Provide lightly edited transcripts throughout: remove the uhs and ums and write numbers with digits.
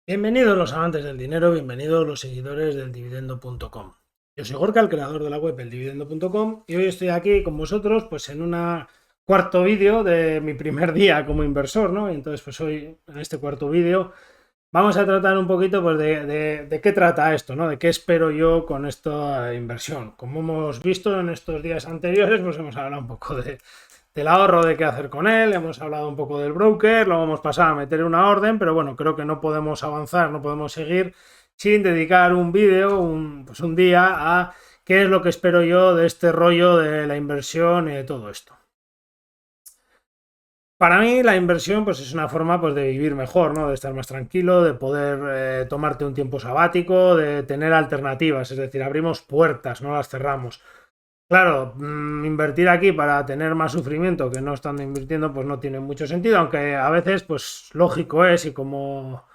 Bienvenidos los amantes del dinero, bienvenidos los seguidores del dividendo.com. Yo soy Gorka, el creador de la web eldividendo.com, y hoy estoy aquí con vosotros pues en un cuarto vídeo de mi primer día como inversor, ¿no? Y entonces pues hoy en este cuarto vídeo vamos a tratar un poquito pues de qué trata esto, ¿no? De qué espero yo con esta inversión. Como hemos visto en estos días anteriores, pues hemos hablado un poco del ahorro, de qué hacer con él, hemos hablado un poco del broker, lo hemos pasado a meter en una orden, pero bueno, creo que no podemos avanzar, no podemos seguir sin dedicar un vídeo, pues un día a qué es lo que espero yo de este rollo de la inversión y de todo esto. Para mí la inversión pues es una forma pues de vivir mejor, ¿no? De estar más tranquilo, de poder tomarte un tiempo sabático, de tener alternativas, es decir, abrimos puertas, no las cerramos. Claro, invertir aquí para tener más sufrimiento que no estando invirtiendo, pues no tiene mucho sentido, aunque a veces, pues lógico es, y como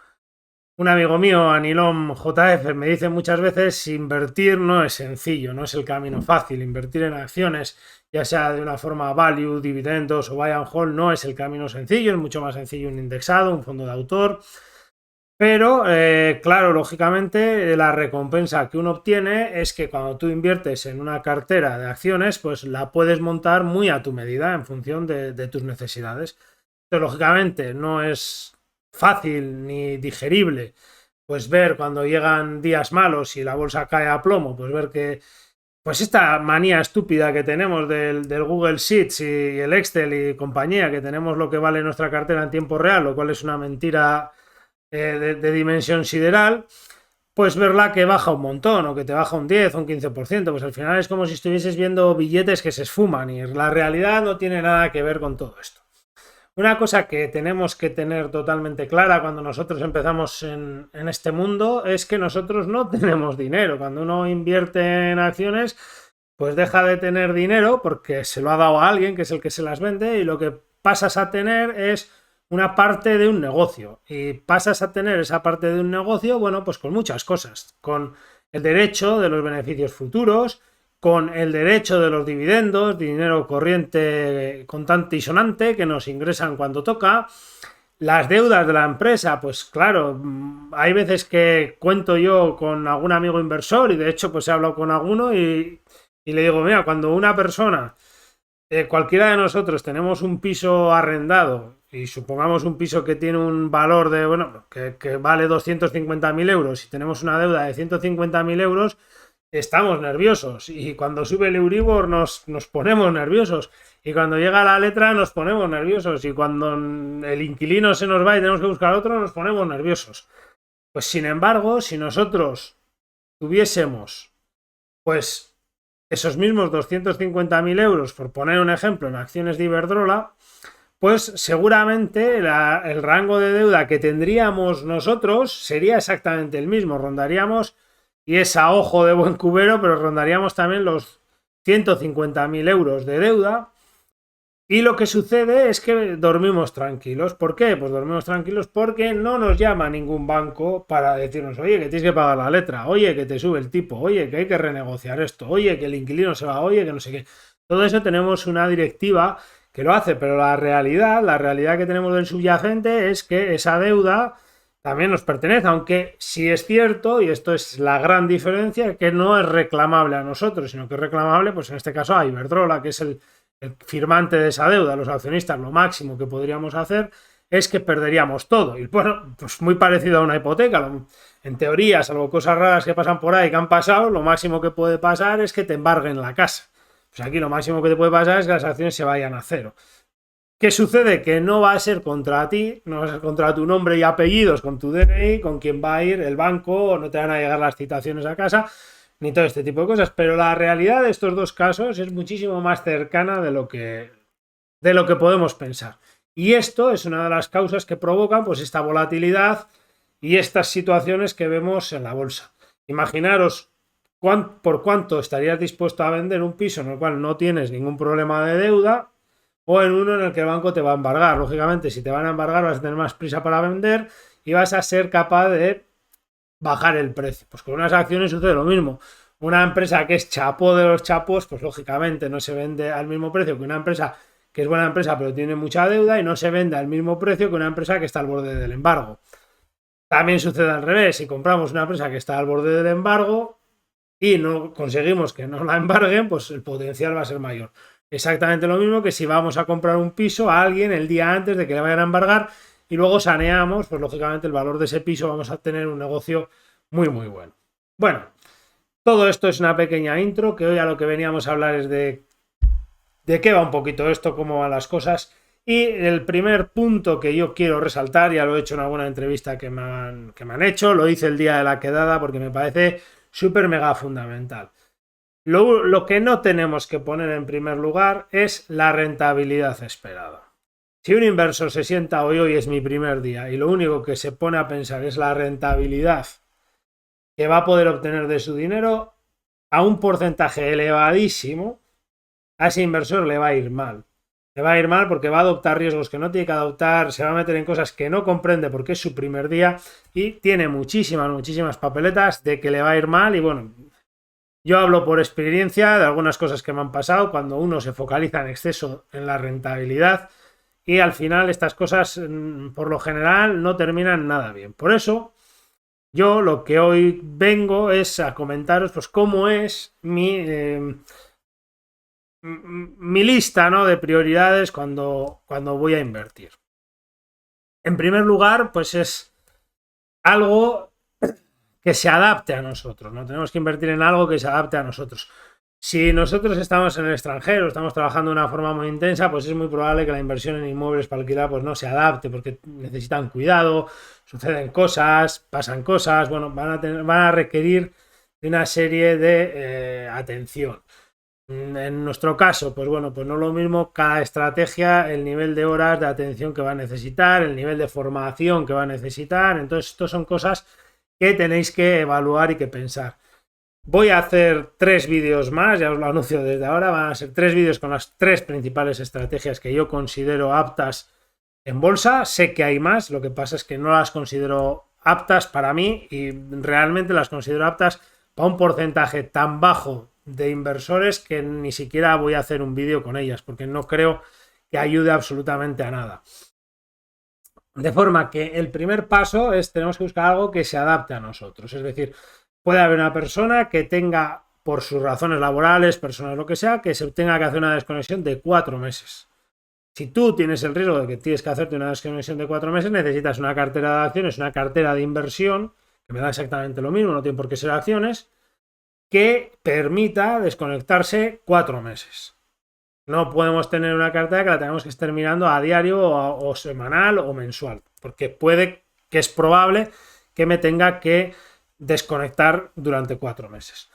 un amigo mío, Anilom JF, me dice muchas veces, invertir no es sencillo, no es el camino fácil. Invertir en acciones, ya sea de una forma value, dividendos o buy and hold, no es el camino sencillo, es mucho más sencillo un indexado, un fondo de autor. Pero, claro, lógicamente, la recompensa que uno obtiene es que cuando tú inviertes en una cartera de acciones, pues la puedes montar muy a tu medida en función de tus necesidades. Entonces, lógicamente, no es fácil ni digerible, pues ver cuando llegan días malos y la bolsa cae a plomo, pues ver que, pues esta manía estúpida que tenemos del Google Sheets y el Excel y compañía, que tenemos lo que vale nuestra cartera en tiempo real, lo cual es una mentira de dimensión sideral, pues verla que baja un montón o que te baja un 10 o un 15%, pues al final es como si estuvieses viendo billetes que se esfuman y la realidad no tiene nada que ver con todo esto. Una cosa que tenemos que tener totalmente clara cuando nosotros empezamos en este mundo es que nosotros no tenemos dinero. Cuando uno invierte en acciones, pues deja de tener dinero porque se lo ha dado a alguien que es el que se las vende, y lo que pasas a tener es una parte de un negocio. Y pasas a tener esa parte de un negocio, bueno, pues con muchas cosas. Con el derecho de los beneficios futuros, con el derecho de los dividendos, dinero corriente contante y sonante que nos ingresan cuando toca. Las deudas de la empresa, pues claro, hay veces que cuento yo con algún amigo inversor, y de hecho pues he hablado con alguno y le digo, mira, cuando una persona, cualquiera de nosotros, tenemos un piso arrendado, y supongamos un piso que tiene un valor de, bueno, que vale 250.000 euros, y tenemos una deuda de 150.000 euros, estamos nerviosos, y cuando sube el Euribor nos ponemos nerviosos, y cuando llega la letra nos ponemos nerviosos, y cuando el inquilino se nos va y tenemos que buscar otro nos ponemos nerviosos. Pues sin embargo, si nosotros tuviésemos pues esos mismos 250.000 euros, por poner un ejemplo, en acciones de Iberdrola, pues seguramente el rango de deuda que tendríamos nosotros sería exactamente el mismo. Rondaríamos, y es a ojo de buen cubero, pero rondaríamos también los 150.000 euros de deuda. Y lo que sucede es que dormimos tranquilos. ¿Por qué? Pues dormimos tranquilos porque no nos llama ningún banco para decirnos, oye, que tienes que pagar la letra, oye, que te sube el tipo, oye, que hay que renegociar esto, oye, que el inquilino se va, oye, que no sé qué. Todo eso tenemos una directiva que lo hace, pero la realidad que tenemos del subyacente es que esa deuda también nos pertenece, aunque sí es cierto, y esto es la gran diferencia, que no es reclamable a nosotros, sino que es reclamable, pues en este caso a Iberdrola, que es el firmante de esa deuda. Los accionistas, lo máximo que podríamos hacer es que perderíamos todo. Y bueno, pues muy parecido a una hipoteca. En teoría, salvo cosas raras que pasan por ahí, que han pasado, lo máximo que puede pasar es que te embarguen la casa. Pues aquí lo máximo que te puede pasar es que las acciones se vayan a cero. ¿Qué sucede? Que no va a ser contra ti, no va a ser contra tu nombre y apellidos, con tu DNI, con quien va a ir el banco, no te van a llegar las citaciones a casa, ni todo este tipo de cosas. Pero la realidad de estos dos casos es muchísimo más cercana de lo que podemos pensar. Y esto es una de las causas que provocan pues esta volatilidad y estas situaciones que vemos en la bolsa. Imaginaros por cuánto estarías dispuesto a vender un piso en el cual no tienes ningún problema de deuda, o en uno en el que el banco te va a embargar. Lógicamente, si te van a embargar vas a tener más prisa para vender y vas a ser capaz de bajar el precio. Pues con unas acciones sucede lo mismo. Una empresa que es chapó de los chapos, pues lógicamente no se vende al mismo precio que una empresa que es buena empresa pero tiene mucha deuda, y no se vende al mismo precio que una empresa que está al borde del embargo. También sucede al revés, si compramos una empresa que está al borde del embargo y no conseguimos que no la embarguen, pues el potencial va a ser mayor. Exactamente lo mismo que si vamos a comprar un piso a alguien el día antes de que le vayan a embargar y luego saneamos, pues lógicamente el valor de ese piso vamos a tener un negocio muy muy bueno. Bueno, todo esto es una pequeña intro, que hoy a lo que veníamos a hablar es de qué va un poquito esto, cómo van las cosas. Y el primer punto que yo quiero resaltar, ya lo he hecho en alguna entrevista que me han hecho, lo hice el día de la quedada porque me parece súper mega fundamental. Lo que no tenemos que poner en primer lugar es la rentabilidad esperada. Si un inversor se sienta hoy es mi primer día y lo único que se pone a pensar es la rentabilidad que va a poder obtener de su dinero, a un porcentaje elevadísimo, a ese inversor le va a ir mal. Le va a ir mal porque va a adoptar riesgos que no tiene que adoptar, se va a meter en cosas que no comprende porque es su primer día y tiene muchísimas papeletas de que le va a ir mal. Y bueno, yo hablo por experiencia de algunas cosas que me han pasado cuando uno se focaliza en exceso en la rentabilidad y al final estas cosas por lo general no terminan nada bien. Por eso yo lo que hoy vengo es a comentaros pues cómo es mi lista, ¿no?, de prioridades cuando voy a invertir. En primer lugar, pues es algo que se adapte a nosotros, ¿no? Tenemos que invertir en algo que se adapte a nosotros. Si nosotros estamos en el extranjero, estamos trabajando de una forma muy intensa, pues es muy probable que la inversión en inmuebles para alquilar pues no se adapte porque necesitan cuidado, suceden cosas, pasan cosas, bueno, van a requerir de una serie de atención. En nuestro caso, pues bueno, pues no es lo mismo cada estrategia, el nivel de horas de atención que va a necesitar, el nivel de formación que va a necesitar. Entonces, esto son cosas que tenéis que evaluar y que pensar. Voy a hacer 3 vídeos más, ya os lo anuncio desde ahora, van a ser 3 vídeos con las 3 principales estrategias que yo considero aptas en bolsa. Sé que hay más, lo que pasa es que no las considero aptas para mí y realmente las considero aptas para un porcentaje tan bajo de inversores que ni siquiera voy a hacer un vídeo con ellas porque no creo que ayude absolutamente a nada. De forma que el primer paso es tenemos que buscar algo que se adapte a nosotros. Es decir, puede haber una persona que tenga, por sus razones laborales, personales, lo que sea, que se tenga que hacer una desconexión de 4 meses. Si tú tienes el riesgo de que tienes que hacerte una desconexión de 4 meses, necesitas una cartera de acciones, una cartera de inversión, que me da exactamente lo mismo, no tiene por qué ser acciones, que permita desconectarse 4 meses. No podemos tener una cartera que la tengamos que estar mirando a diario o semanal o mensual, porque que es probable que me tenga que desconectar durante 4 meses.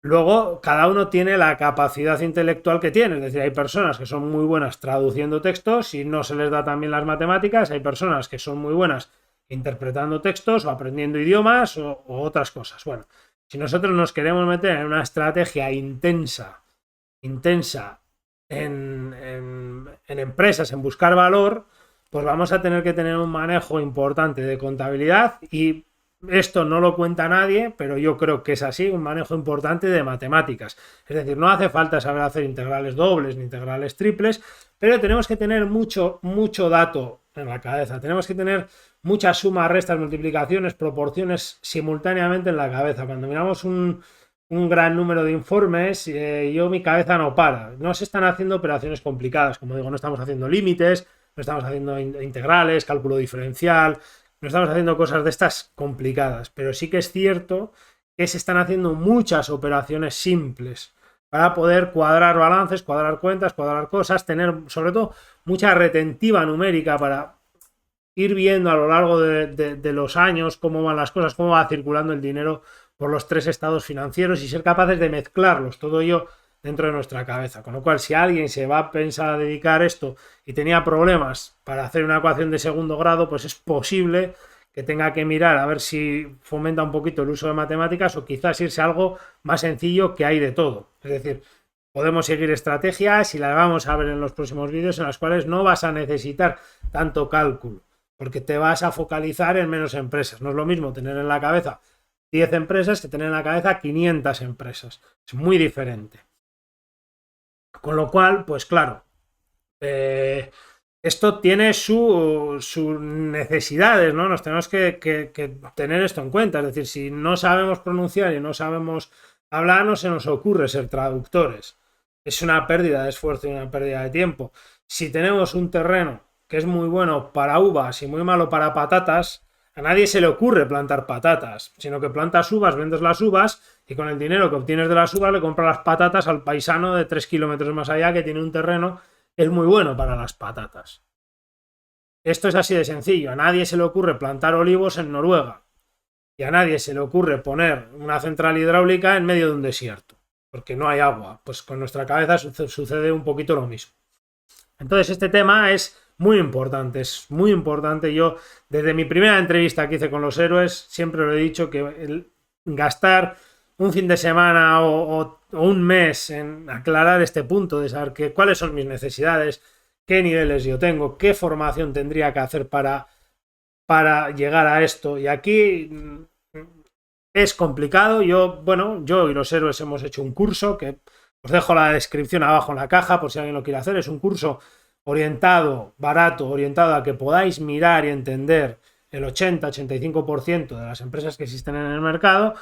Luego, cada uno tiene la capacidad intelectual que tiene. Es decir, hay personas que son muy buenas traduciendo textos y no se les da tan bien las matemáticas. Hay personas que son muy buenas interpretando textos o aprendiendo idiomas o otras cosas. Bueno, si nosotros nos queremos meter en una estrategia intensa en empresas, en buscar valor, pues vamos a tener que tener un manejo importante de contabilidad y esto no lo cuenta nadie, pero yo creo que es así, un manejo importante de matemáticas. Es decir, no hace falta saber hacer integrales dobles ni integrales triples, pero tenemos que tener mucho dato en la cabeza. Tenemos que tener muchas sumas, restas, multiplicaciones, proporciones simultáneamente en la cabeza. Cuando miramos un gran número de informes, mi cabeza no para. No se están haciendo operaciones complicadas, como digo, no estamos haciendo límites, no estamos haciendo integrales, cálculo diferencial, no estamos haciendo cosas de estas complicadas, pero sí que es cierto que se están haciendo muchas operaciones simples para poder cuadrar balances, cuadrar cuentas, cuadrar cosas, tener sobre todo mucha retentiva numérica para ir viendo a lo largo de los años cómo van las cosas, cómo va circulando el dinero por los 3 estados financieros y ser capaces de mezclarlos, todo ello dentro de nuestra cabeza. Con lo cual, si alguien se va a pensar a dedicar esto y tenía problemas para hacer una ecuación de segundo grado, pues es posible que tenga que mirar a ver si fomenta un poquito el uso de matemáticas o quizás irse a algo más sencillo que hay de todo. Es decir, podemos seguir estrategias y las vamos a ver en los próximos vídeos en las cuales no vas a necesitar tanto cálculo porque te vas a focalizar en menos empresas. No es lo mismo tener en la cabeza 10 empresas que tener en la cabeza 500 empresas. Es muy diferente. Con lo cual, pues claro, esto tiene sus necesidades, ¿no? Nos tenemos que tener esto en cuenta. Es decir, si no sabemos pronunciar y no sabemos hablar, no se nos ocurre ser traductores. Es una pérdida de esfuerzo y una pérdida de tiempo. Si tenemos un terreno que es muy bueno para uvas y muy malo para patatas, a nadie se le ocurre plantar patatas, sino que plantas uvas, vendes las uvas y con el dinero que obtienes de las uvas le compras las patatas al paisano de 3 kilómetros más allá que tiene un terreno que es muy bueno para las patatas. Esto es así de sencillo. A nadie se le ocurre plantar olivos en Noruega y a nadie se le ocurre poner una central hidráulica en medio de un desierto, porque no hay agua. Pues con nuestra cabeza sucede un poquito lo mismo. Entonces este tema es muy importante, es muy importante. Yo desde mi primera entrevista que hice con los héroes siempre lo he dicho que el gastar un fin de semana o un mes en aclarar este punto de saber cuáles son mis necesidades, qué niveles yo tengo, qué formación tendría que hacer para llegar a esto. Y aquí es complicado. Yo y los héroes hemos hecho un curso que os dejo la descripción abajo en la caja por si alguien lo quiere hacer. Es un curso barato, orientado a que podáis mirar y entender el 80-85% de las empresas que existen en el mercado,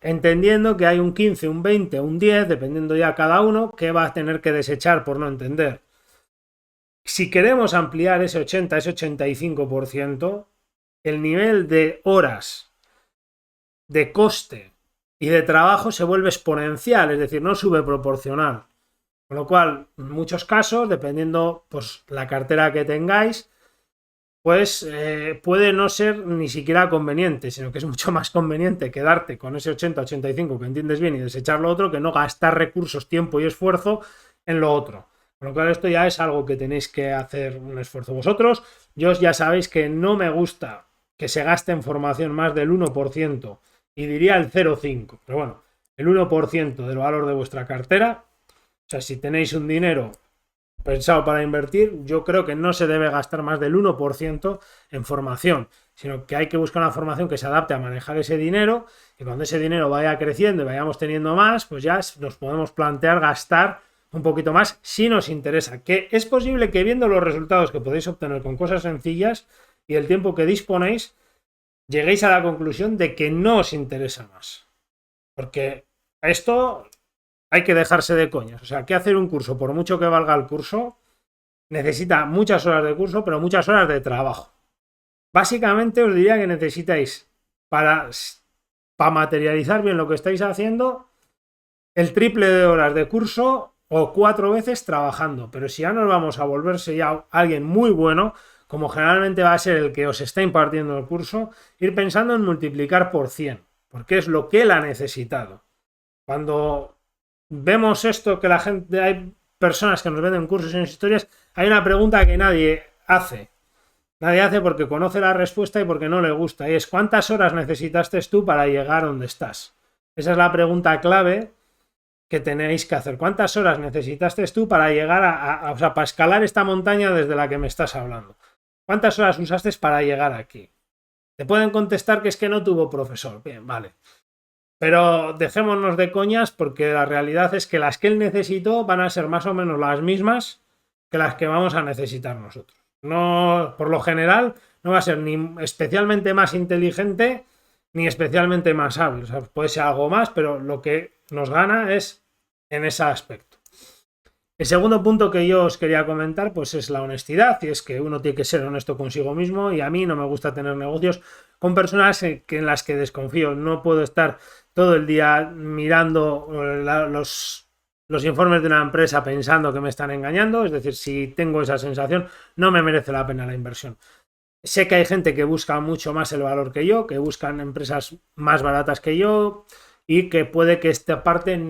entendiendo que hay un 15, un 20, un 10, dependiendo ya cada uno, que va a tener que desechar por no entender. Si queremos ampliar ese 80, ese 85%, el nivel de horas, de coste y de trabajo se vuelve exponencial, es decir, no sube proporcional. Con lo cual, en muchos casos, dependiendo pues la cartera que tengáis, pues puede no ser ni siquiera conveniente, sino que es mucho más conveniente quedarte con ese 80-85 que entiendes bien y desechar lo otro, que no gastar recursos, tiempo y esfuerzo en lo otro. Con lo cual esto ya es algo que tenéis que hacer un esfuerzo vosotros. Yo ya sabéis que no me gusta que se gaste en formación más del 1% y diría el 0,5%, pero bueno, el 1% del valor de vuestra cartera. O sea, si tenéis un dinero pensado para invertir, yo creo que no se debe gastar más del 1% en formación, sino que hay que buscar una formación que se adapte a manejar ese dinero y cuando ese dinero vaya creciendo y vayamos teniendo más, pues ya nos podemos plantear gastar un poquito más si nos interesa. Que es posible que viendo los resultados que podéis obtener con cosas sencillas y el tiempo que disponéis, lleguéis a la conclusión de que no os interesa más. Porque esto hay que dejarse de coñas. O sea, que hacer un curso, por mucho que valga el curso, necesita muchas horas de curso, pero muchas horas de trabajo. Básicamente os diría que necesitáis para materializar bien lo que estáis haciendo el triple de horas de curso o 4 veces trabajando. Pero si ya nos vamos a volverse ya alguien muy bueno, como generalmente va a ser el que os está impartiendo el curso, ir pensando en multiplicar por 100, porque es lo que él ha necesitado. Cuando vemos esto, que la gente, hay personas que nos venden cursos en historias, hay una pregunta que nadie hace. Nadie hace porque conoce la respuesta y porque no le gusta. Y es ¿cuántas horas necesitaste tú para llegar donde estás? Esa es la pregunta clave que tenéis que hacer. ¿Cuántas horas necesitaste tú para llegar o sea, para escalar esta montaña desde la que me estás hablando? ¿Cuántas horas usaste para llegar aquí? Te pueden contestar que es que no tuvo profesor. Bien, vale. Pero dejémonos de coñas porque la realidad es que las que él necesitó van a ser más o menos las mismas que las que vamos a necesitar nosotros. No, por lo general, no va a ser ni especialmente más inteligente ni especialmente más hábil. O sea, puede ser algo más, pero lo que nos gana es en ese aspecto. El segundo punto que yo os quería comentar pues es la honestidad, y es que uno tiene que ser honesto consigo mismo, y a mí no me gusta tener negocios con personas en las que desconfío. No puedo estar todo el día mirando los informes de una empresa pensando que me están engañando. Es decir, si tengo esa sensación, no me merece la pena la inversión. Sé que hay gente que busca mucho más el valor que yo, que buscan empresas más baratas que yo, y que puede que esta parte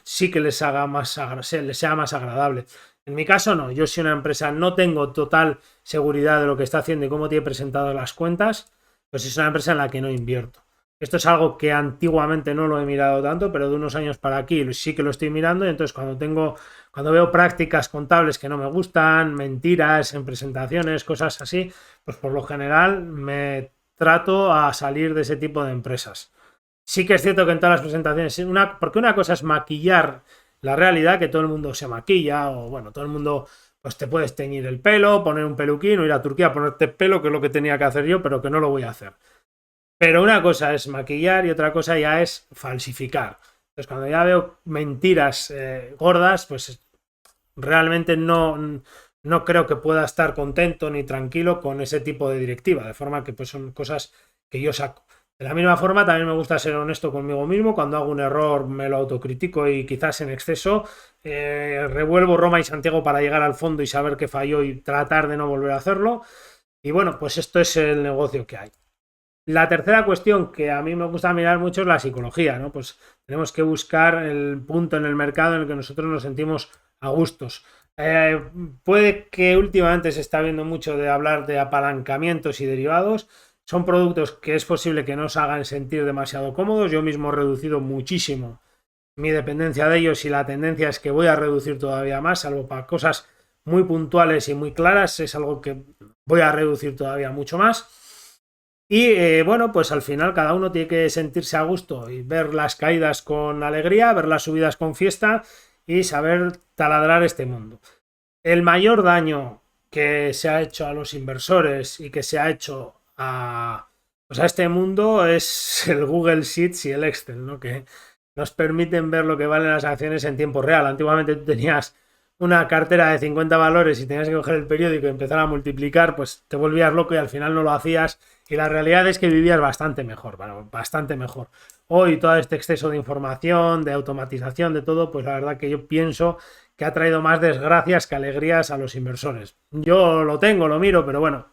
sí que les sea más agradable. En mi caso no, yo si una empresa no tengo total seguridad de lo que está haciendo y cómo tiene presentado las cuentas, pues es una empresa en la que no invierto. Esto es algo que antiguamente no lo he mirado tanto, pero de unos años para aquí sí que lo estoy mirando, y entonces cuando veo prácticas contables que no me gustan, mentiras en presentaciones, cosas así, pues por lo general me trato a salir de ese tipo de empresas. Sí que es cierto que en todas las presentaciones, porque una cosa es maquillar la realidad, que todo el mundo se maquilla, o bueno, todo el mundo pues te puedes teñir el pelo, poner un peluquín o ir a Turquía a ponerte pelo, que es lo que tenía que hacer yo, pero que no lo voy a hacer. Pero una cosa es maquillar y otra cosa ya es falsificar. Entonces, cuando ya veo mentiras gordas, pues realmente no creo que pueda estar contento ni tranquilo con ese tipo de directiva, de forma que pues son cosas que yo saco. De la misma forma, también me gusta ser honesto conmigo mismo. Cuando hago un error me lo autocritico y quizás en exceso. Revuelvo Roma y Santiago para llegar al fondo y saber que falló y tratar de no volver a hacerlo. Y bueno, pues esto es el negocio que hay. La tercera cuestión que a mí me gusta mirar mucho es la psicología, ¿no? Pues tenemos que buscar el punto en el mercado en el que nosotros nos sentimos a gustos. Puede que últimamente se está viendo mucho de hablar de apalancamientos y derivados. Son productos que es posible que no os hagan sentir demasiado cómodos. Yo mismo he reducido muchísimo mi dependencia de ellos y la tendencia es que voy a reducir todavía más, salvo para cosas muy puntuales y muy claras. Es algo que voy a reducir todavía mucho más. Y bueno, pues al final cada uno tiene que sentirse a gusto y ver las caídas con alegría, ver las subidas con fiesta y saber taladrar este mundo. El mayor daño que se ha hecho a los inversores y que se ha hecho pues a este mundo es el Google Sheets y el Excel, ¿no? Que nos permiten ver lo que valen las acciones en tiempo real. Antiguamente tú tenías una cartera de 50 valores y tenías que coger el periódico y empezar a multiplicar, pues te volvías loco y al final no lo hacías. Y la realidad es que vivías bastante mejor, bueno, bastante mejor. Hoy todo este exceso de información, de automatización, de todo, pues la verdad que yo pienso que ha traído más desgracias que alegrías a los inversores. Yo lo tengo, lo miro, pero bueno,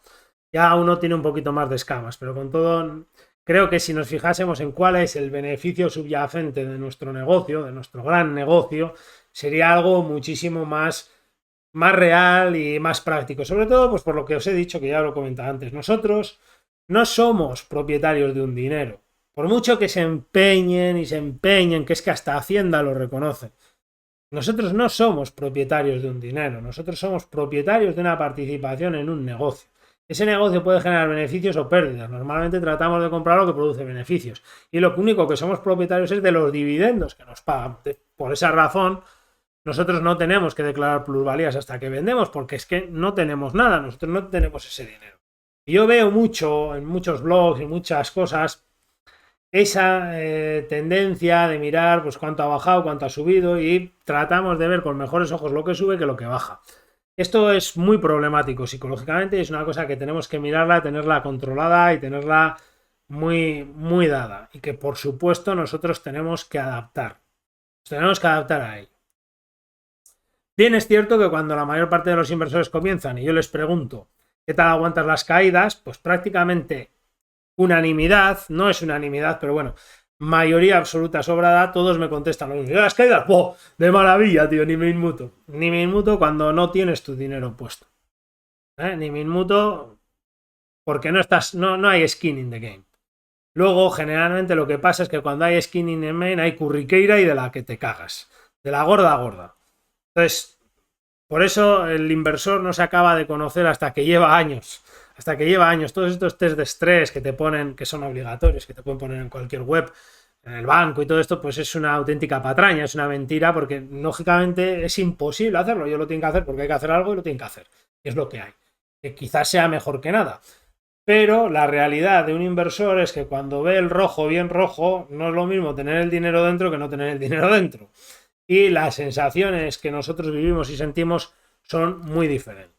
ya uno tiene un poquito más de escamas, pero con todo, creo que si nos fijásemos en cuál es el beneficio subyacente de nuestro negocio, de nuestro gran negocio, sería algo muchísimo más real y más práctico. Sobre todo, pues por lo que os he dicho, que ya lo comentaba antes, nosotros no somos propietarios de un dinero. Por mucho que se empeñen y se empeñen, que es que hasta Hacienda lo reconoce. Nosotros no somos propietarios de un dinero, nosotros somos propietarios de una participación en un negocio. Ese negocio puede generar beneficios o pérdidas. Normalmente tratamos de comprar lo que produce beneficios. Y lo único que somos propietarios es de los dividendos que nos pagan. Por esa razón, nosotros no tenemos que declarar plusvalías hasta que vendemos, porque es que no tenemos nada, nosotros no tenemos ese dinero. Y yo veo mucho en muchos blogs y muchas cosas esa tendencia de mirar pues cuánto ha bajado, cuánto ha subido y tratamos de ver con mejores ojos lo que sube que lo que baja. Esto es muy problemático psicológicamente y es una cosa que tenemos que mirarla, tenerla controlada y tenerla muy dada. Y que por supuesto nosotros tenemos que adaptar. Nos tenemos que adaptar a ello. Bien, es cierto que cuando la mayor parte de los inversores comienzan y yo les pregunto ¿qué tal aguantas las caídas? Pues prácticamente unanimidad, no es unanimidad, pero bueno, mayoría absoluta sobrada, todos me contestan lo mismo. Las caídas, ¡oh! De maravilla, tío, ni me inmuto. Ni me inmuto cuando no tienes tu dinero puesto. Ni me inmuto porque no hay skin in the game. Luego, generalmente lo que pasa es que cuando hay skin in the game hay curriqueira y de la que te cagas. De la gorda a gorda. Entonces, por eso el inversor no se acaba de conocer hasta que lleva años. Hasta que lleva años. Todos estos test de estrés que te ponen, que son obligatorios, que te pueden poner en cualquier web, en el banco y todo esto, pues es una auténtica patraña, es una mentira, porque lógicamente es imposible hacerlo. Yo lo tengo que hacer porque hay que hacer algo y lo tengo que hacer. Es lo que hay. Que quizás sea mejor que nada. Pero la realidad de un inversor es que cuando ve el rojo bien rojo, no es lo mismo tener el dinero dentro que no tener el dinero dentro. Y las sensaciones que nosotros vivimos y sentimos son muy diferentes.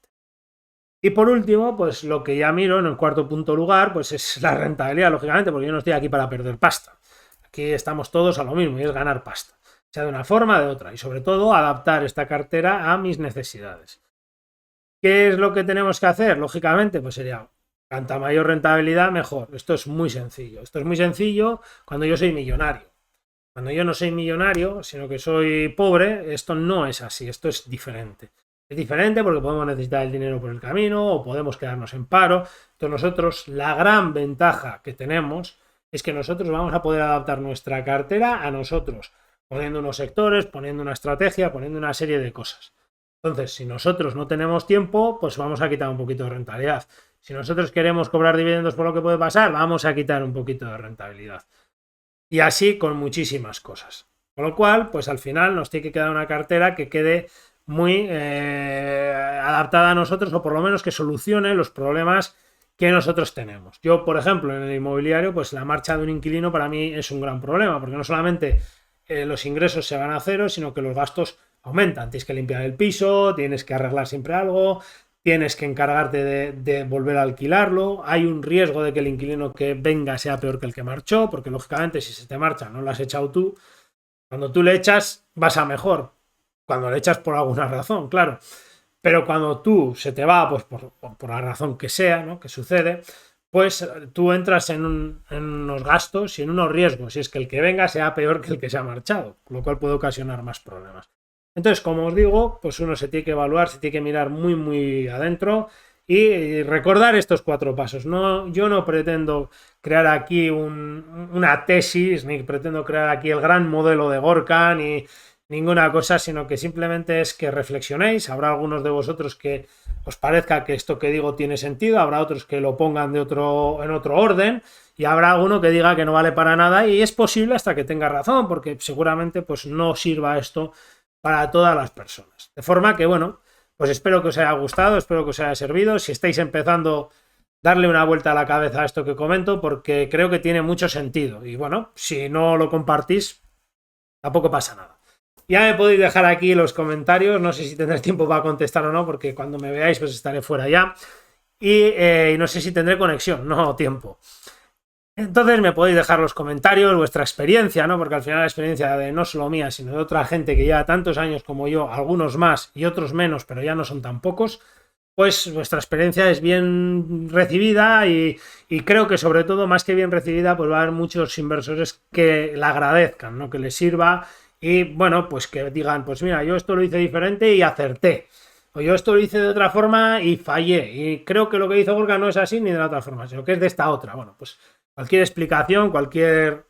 Y por último, pues lo que ya miro en el cuarto punto lugar, pues es la rentabilidad, lógicamente, porque yo no estoy aquí para perder pasta. Aquí estamos todos a lo mismo y es ganar pasta, sea de una forma o de otra. Y sobre todo adaptar esta cartera a mis necesidades. ¿Qué es lo que tenemos que hacer? Lógicamente, pues sería cuanta mayor rentabilidad, mejor. Esto es muy sencillo. Esto es muy sencillo cuando yo soy millonario. Cuando yo no soy millonario, sino que soy pobre, esto no es así, esto es diferente. Es diferente porque podemos necesitar el dinero por el camino o podemos quedarnos en paro. Entonces nosotros, la gran ventaja que tenemos es que nosotros vamos a poder adaptar nuestra cartera a nosotros, poniendo unos sectores, poniendo una estrategia, poniendo una serie de cosas. Entonces, si nosotros no tenemos tiempo, pues vamos a quitar un poquito de rentabilidad. Si nosotros queremos cobrar dividendos por lo que puede pasar, vamos a quitar un poquito de rentabilidad. Y así con muchísimas cosas. Con lo cual, pues al final nos tiene que quedar una cartera que quede muy adaptada a nosotros, o por lo menos que solucione los problemas que nosotros tenemos. Yo, por ejemplo, en el inmobiliario, pues la marcha de un inquilino para mí es un gran problema, porque no solamente los ingresos se van a cero, sino que los gastos aumentan. Tienes que limpiar el piso, tienes que arreglar siempre algo, tienes que encargarte de volver a alquilarlo. Hay un riesgo de que el inquilino que venga sea peor que el que marchó, porque lógicamente si se te marcha no lo has echado tú. Cuando tú le echas vas a mejor, cuando le echas por alguna razón, claro. Pero cuando tú se te va, pues por la razón que sea, ¿no? Que sucede, pues tú entras en unos gastos y en unos riesgos. Y es que el que venga sea peor que el que se ha marchado, lo cual puede ocasionar más problemas. Entonces, como os digo, pues uno se tiene que evaluar, se tiene que mirar muy, muy adentro y recordar estos 4 pasos. No, yo no pretendo crear aquí una tesis, ni pretendo crear aquí el gran modelo de Gorka, ni ninguna cosa, sino que simplemente es que reflexionéis. Habrá algunos de vosotros que os parezca que esto que digo tiene sentido, habrá otros que lo pongan en otro orden, y habrá alguno que diga que no vale para nada, y es posible hasta que tenga razón, porque seguramente pues no sirva esto para todas las personas. De forma que, bueno, pues espero que os haya gustado, espero que os haya servido. Si estáis empezando, darle una vuelta a la cabeza a esto que comento, porque creo que tiene mucho sentido. Y bueno, si no lo compartís, tampoco pasa nada. Ya me podéis dejar aquí los comentarios, no sé si tendré tiempo para contestar o no, porque cuando me veáis pues estaré fuera ya. Y no sé si tendré conexión, no tiempo. Entonces me podéis dejar los comentarios, vuestra experiencia, ¿no? Porque al final la experiencia de no solo mía, sino de otra gente que lleva tantos años como yo, algunos más y otros menos, pero ya no son tan pocos, pues vuestra experiencia es bien recibida y creo que sobre todo, más que bien recibida, pues va a haber muchos inversores que la agradezcan, ¿no? Que les sirva y, bueno, pues que digan, pues mira, yo esto lo hice diferente y acerté. O yo esto lo hice de otra forma y fallé. Y creo que lo que hizo Gorka no es así ni de la otra forma, sino que es de esta otra. Bueno, pues cualquier explicación, cualquier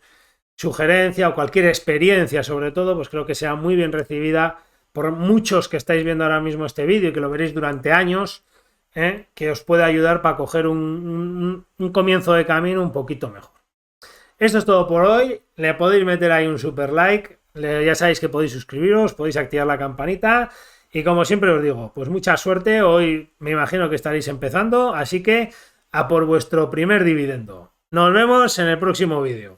sugerencia o cualquier experiencia, sobre todo, pues creo que sea muy bien recibida por muchos que estáis viendo ahora mismo este vídeo y que lo veréis durante años, que os puede ayudar para coger un comienzo de camino un poquito mejor. Esto es todo por hoy. Le podéis meter ahí un super like. Ya sabéis que podéis suscribiros, podéis activar la campanita. Y como siempre os digo, pues mucha suerte. Hoy me imagino que estaréis empezando, así que a por vuestro primer dividendo. Nos vemos en el próximo vídeo.